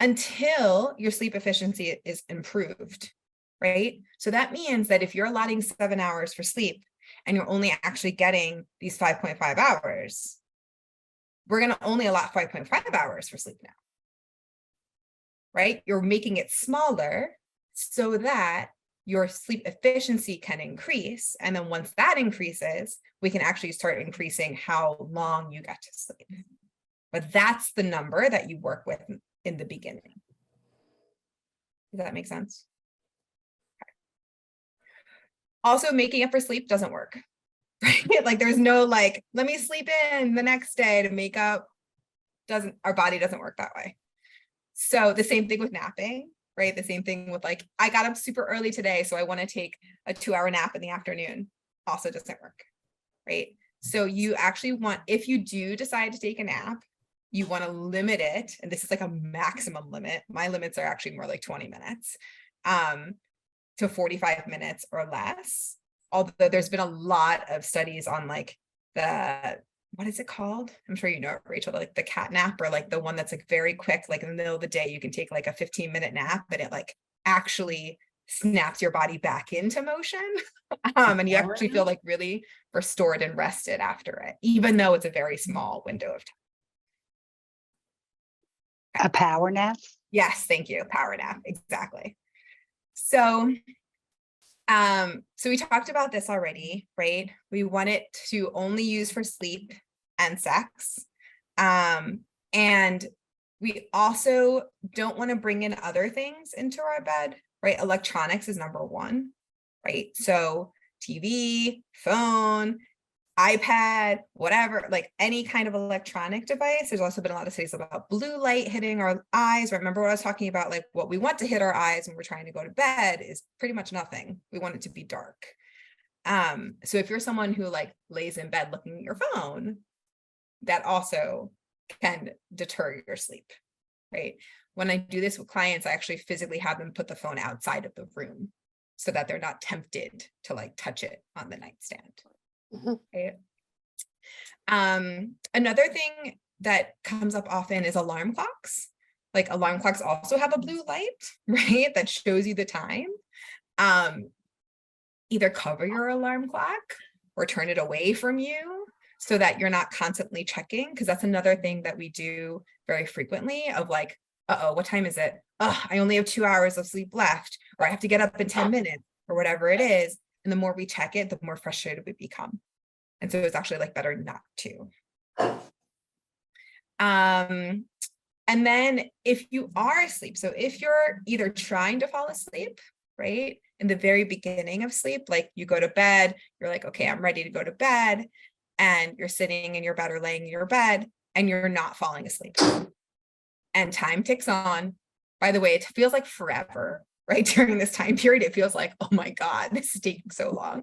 Speaker 2: until your sleep efficiency is improved, right? So that means that if you're allotting 7 hours for sleep and you're only actually getting these 5.5 hours, we're going to only allot 5.5 hours for sleep now, right? You're making it smaller so that your sleep efficiency can increase. And then once that increases, we can actually start increasing how long you get to sleep. But that's the number that you work with in the beginning. Does that make sense? Okay. Also, making up for sleep doesn't work, right? Like there's no like, let me sleep in the next day to make up. Our body doesn't work that way. So the same thing with napping, right? The same thing with like, I got up super early today, so I want to take a 2-hour nap in the afternoon. Also doesn't work, right? So you actually want, if you do decide to take a nap, you want to limit it. And this is like a maximum limit. My limits are actually more like 20 minutes to 45 minutes or less. Although there's been a lot of studies on like what is it called? I'm sure you know it, Rachel, like the cat nap or like the one that's like very quick, like in the middle of the day, you can take like a 15-minute nap, but it like actually snaps your body back into motion. And you actually feel like really restored and rested after it, even though it's a very small window of time.
Speaker 7: A power nap?
Speaker 2: Yes, thank you. Power nap, exactly. So we talked about this already, right? We want it to only use for sleep and sex. And We also don't want to bring in other things into our bed, right? Electronics is number one, right? So TV, phone, iPad, whatever, like any kind of electronic device. There's also been a lot of studies about blue light hitting our eyes. Remember what I was talking about? Like what we want to hit our eyes when we're trying to go to bed is pretty much nothing. We want it to be dark. So if you're someone who like lays in bed looking at your phone, that also can deter your sleep, right? When I do this with clients, I actually physically have them put the phone outside of the room so that they're not tempted to like touch it on the nightstand.
Speaker 5: Mhm.
Speaker 2: Right? Another thing that comes up often is alarm clocks. Like alarm clocks also have a blue light, right? That shows you the time. Either cover your alarm clock or turn it away from you so that you're not constantly checking, because that's another thing that we do very frequently of like, uh-oh, what time is it? Oh, I only have 2 hours of sleep left, or I have to get up in 10 minutes or whatever it is. And the more we check it, the more frustrated we become. And so it's actually like better not to. And then if you are asleep, so if you're either trying to fall asleep, right, in the very beginning of sleep, like you go to bed, you're like, okay, I'm ready to go to bed, and you're sitting in your bed or laying in your bed, and you're not falling asleep. And time ticks on. By the way, it feels like forever, right? During this time period, it feels like, oh my God, this is taking so long.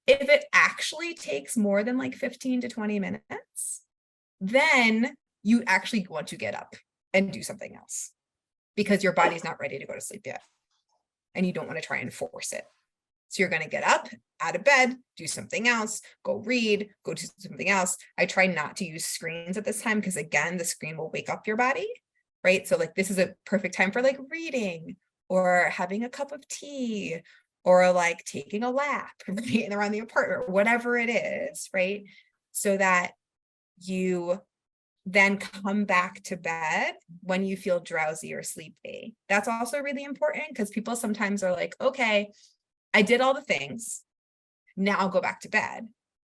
Speaker 2: If it actually takes more than like 15 to 20 minutes, then you actually want to get up and do something else because your body's not ready to go to sleep yet. And you don't want to try and force it. So you're going to get up out of bed, do something else, go read, go do something else. I try not to use screens at this time because again, the screen will wake up your body, right? So like this is a perfect time for like reading or having a cup of tea or like taking a lap, right, around the apartment, whatever it is, right? So that you then come back to bed when you feel drowsy or sleepy. That's also really important because people sometimes are like, okay, I did all the things. Now I'll go back to bed.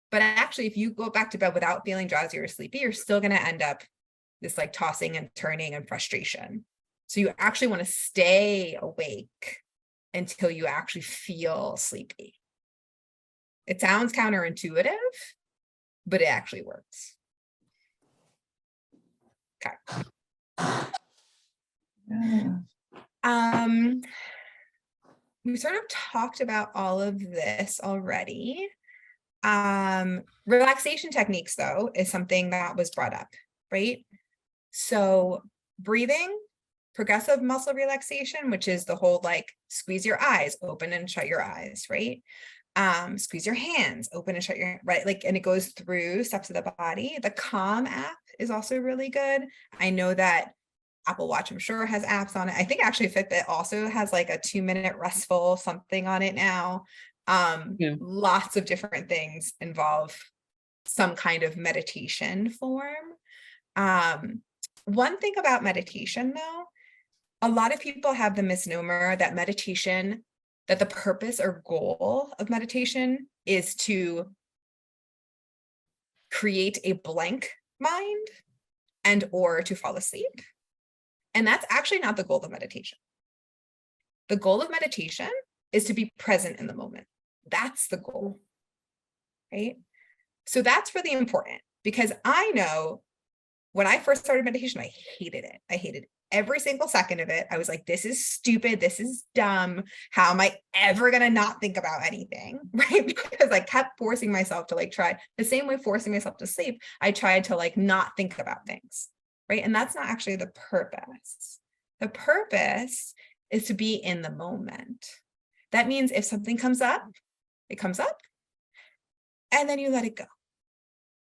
Speaker 2: But actually, if you go back to bed without feeling drowsy or sleepy, you're still going to end up this like tossing and turning and frustration. So you actually want to stay awake until you actually feel sleepy. It sounds counterintuitive, but it actually works. Okay.
Speaker 3: Yeah.
Speaker 2: We sort of talked about all of this already. Relaxation techniques, though, is something that was brought up, right? So breathing, progressive muscle relaxation, which is the whole like squeeze your eyes, open and shut your eyes, right? Squeeze your hands, open and shut your, right? Like, and it goes through steps of the body. The Calm app is also really good. I know that Apple Watch, I'm sure, has apps on it. I think actually Fitbit also has like a 2-minute restful something on it now.
Speaker 6: Yeah.
Speaker 2: Lots of different things involve some kind of meditation form. One thing about meditation, though, a lot of people have the misnomer that meditation, that the purpose or goal of meditation is to create a blank mind and or to fall asleep. And that's actually not the goal of meditation. The goal of meditation is to be present in the moment. That's the goal, right? So that's really important because I know when I first started meditation, I hated it. I hated every single second of it. I was like, this is stupid. This is dumb. How am I ever going to not think about anything? Right? Because I kept forcing myself to like try the same way, forcing myself to sleep. I tried to like not think about things. Right? And that's not actually the purpose. The purpose is to be in the moment. That means if something comes up, it comes up and then you let it go.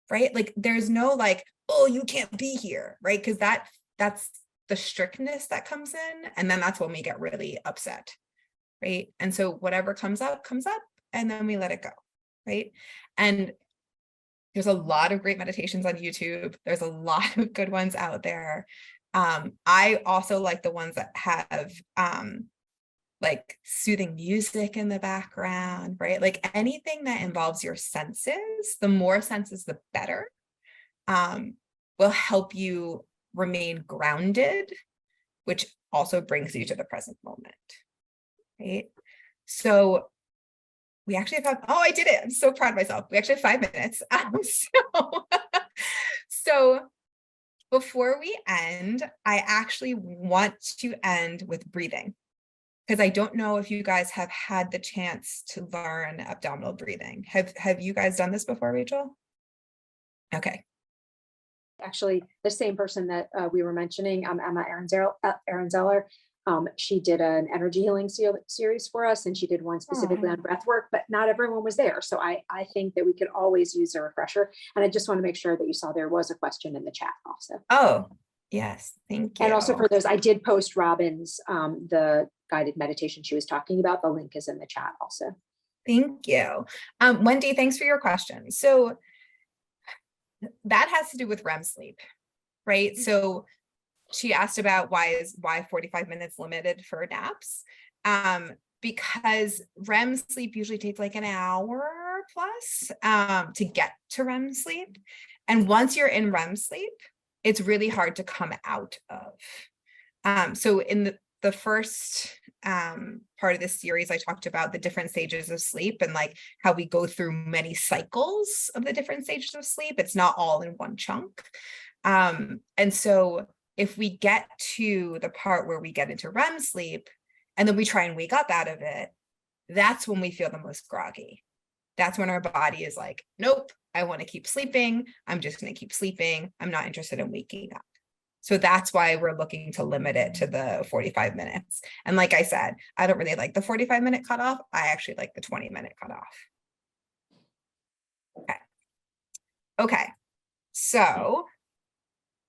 Speaker 2: Right? Like there's no like, oh, you can't be here, right? Because that's the strictness that comes in. And then that's when we get really upset. Right. And so whatever comes up, and then we let it go. Right. And there's a lot of great meditations on YouTube. There's a lot of good ones out there. I also like the ones that have like soothing music in the background, right? Like anything that involves your senses, the more senses, the better, will help you remain grounded, which also brings you to the present moment, right? So we actually have, oh, I did it. I'm so proud of myself. We actually have 5 minutes. So before we end, I actually want to end with breathing, because I don't know if you guys have had the chance to learn abdominal breathing. Have you guys done this before, Rachel? Okay.
Speaker 1: Actually, the same person that we were mentioning, Emma Arenzeller, she did an energy healing series for us, and she did one specifically on breath work, but not everyone was there. So I think that we could always use a refresher. And I just want to make sure that you saw there was a question in the chat also.
Speaker 2: Oh, yes. Thank you.
Speaker 1: And also for those, I did post Robin's, the guided meditation she was talking about. The link is in the chat also.
Speaker 2: Thank you. Wendy, thanks for your question. So that has to do with REM sleep, right? So she asked about why 45 minutes limited for naps? Because REM sleep usually takes like an hour plus to get to REM sleep. And once you're in REM sleep, it's really hard to come out of. So in the first part of this series, I talked about the different stages of sleep and like how we go through many cycles of the different stages of sleep. It's not all in one chunk. And so if we get to the part where we get into REM sleep and then we try and wake up out of it, that's when we feel the most groggy. That's when our body is like, nope, I want to keep sleeping. I'm just going to keep sleeping. I'm not interested in waking up. So that's why we're looking to limit it to the 45 minutes. And like I said, I don't really like the 45-minute cutoff. I actually like the 20-minute cutoff. Okay. So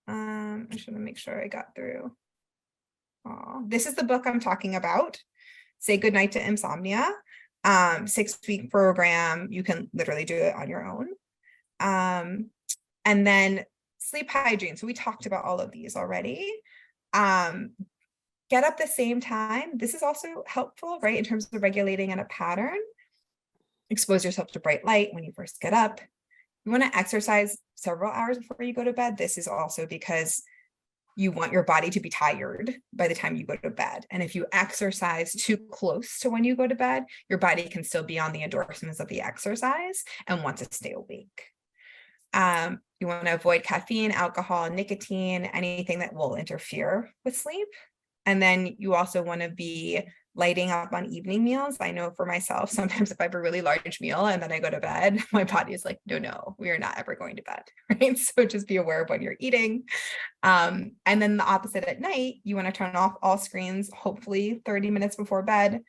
Speaker 2: I just want to make sure I got through. This is the book I'm talking about. Say Goodnight to Insomnia. 6-week program. You can literally do it on your own. And then sleep hygiene. So we talked about all of these already. Get up the same time. This is also helpful, right? In terms of regulating in a pattern. Expose yourself to bright light when you first get up. You want to exercise several hours before you go to bed. This is also because you want your body to be tired by the time you go to bed. And if you exercise too close to when you go to bed, your body can still be on the endorphins of the exercise and want to stay awake. You want to avoid caffeine, alcohol, nicotine, anything that will interfere with sleep. And then you also want to be lighting up on evening meals. I know for myself, sometimes if I have a really large meal and then I go to bed, my body is like, no, we are not ever going to bed, right? So just be aware of when you're eating. And then the opposite at night, you want to turn off all screens, hopefully 30 minutes before bed,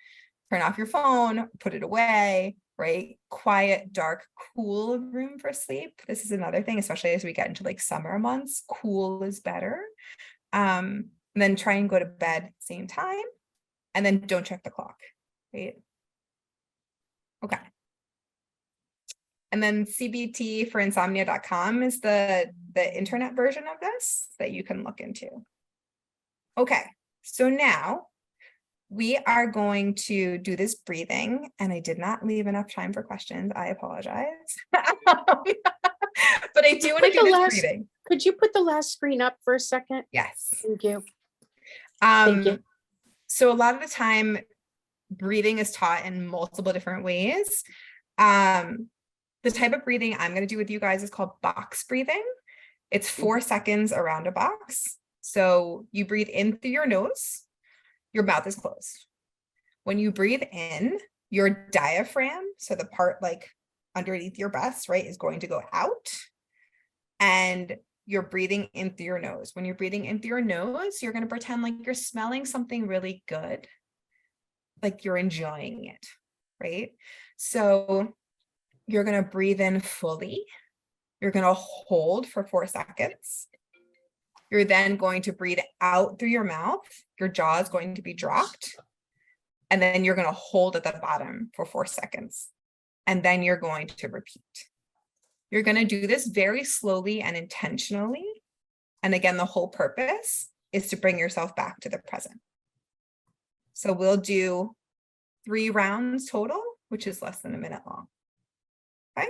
Speaker 2: turn off your phone, put it away, right? Quiet, dark, cool room for sleep. This is another thing, especially as we get into like summer months, cool is better. And then try and go to bed same time. And then don't check the clock, right? Okay. And then cbtforinsomnia.com is the internet version of this that you can look into. Okay, so now we are going to do this breathing, and I did not leave enough time for questions. I apologize. But I do want to do this breathing.
Speaker 5: Could you put the last screen up for a second?
Speaker 2: Yes.
Speaker 5: Thank you. Thank you.
Speaker 2: So a lot of the time, breathing is taught in multiple different ways. The type of breathing I'm going to do with you guys is called box breathing. It's 4 seconds around a box. So you breathe in through your nose, your mouth is closed. When you breathe in, your diaphragm, so the part like underneath your breast, right, is going to go out. And you're breathing in through your nose. When you're breathing in through your nose, you're going to pretend like you're smelling something really good, like you're enjoying it, right? So you're going to breathe in fully. You're going to hold for 4 seconds. You're then going to breathe out through your mouth. Your jaw is going to be dropped. And then you're going to hold at the bottom for 4 seconds. And then you're going to repeat. You're going to do this very slowly and intentionally. And again, the whole purpose is to bring yourself back to the present. So we'll do 3 rounds total, which is less than a minute long. Okay.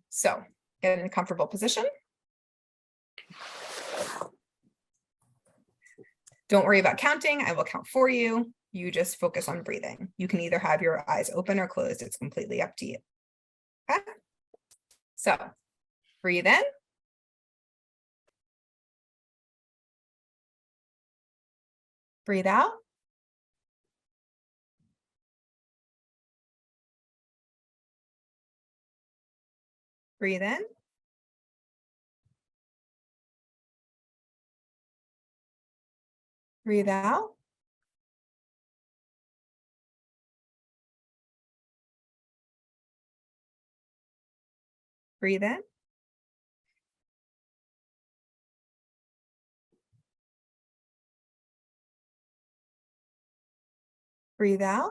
Speaker 2: So get in a comfortable position. Don't worry about counting. I will count for you. You just focus on breathing. You can either have your eyes open or closed. It's completely up to you. Okay? So breathe in. Breathe out. Breathe in. Breathe out. Breathe in. Breathe out.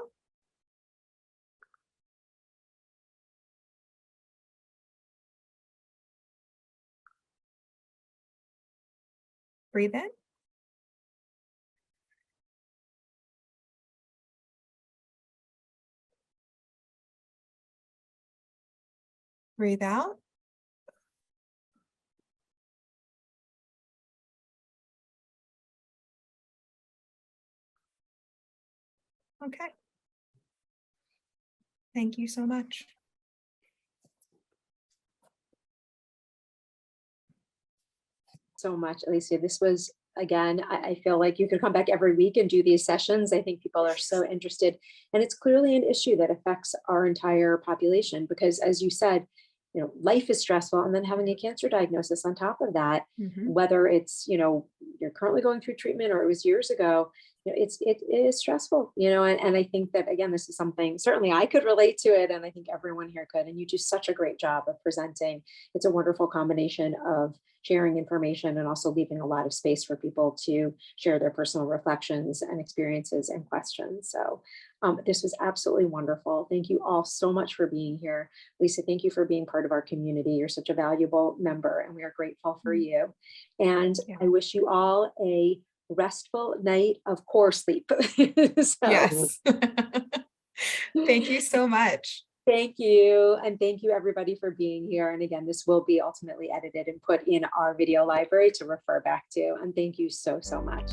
Speaker 2: Breathe in. Breathe out. Okay. Thank you so much.
Speaker 1: So much, Alicia. This was, again, I feel like you could come back every week and do these sessions. I think people are so interested, and it's clearly an issue that affects our entire population because, as you said, life is stressful, and then having a cancer diagnosis on top of that, whether it's, you're currently going through treatment or it was years ago, it is stressful, and I think that, again, this is something certainly I could relate to it, and I think everyone here could, and you do such a great job of presenting. It's a wonderful combination of sharing information and also leaving a lot of space for people to share their personal reflections and experiences and questions. So this was absolutely wonderful. Thank you all so much for being here. Lisa, thank you for being part of our community. You're such a valuable member, and we are grateful for you. And I wish you all a restful night of core sleep.
Speaker 2: Yes. Thank you so much.
Speaker 1: Thank you. And thank you, everybody, for being here. And again, this will be ultimately edited and put in our video library to refer back to. And thank you so, so much.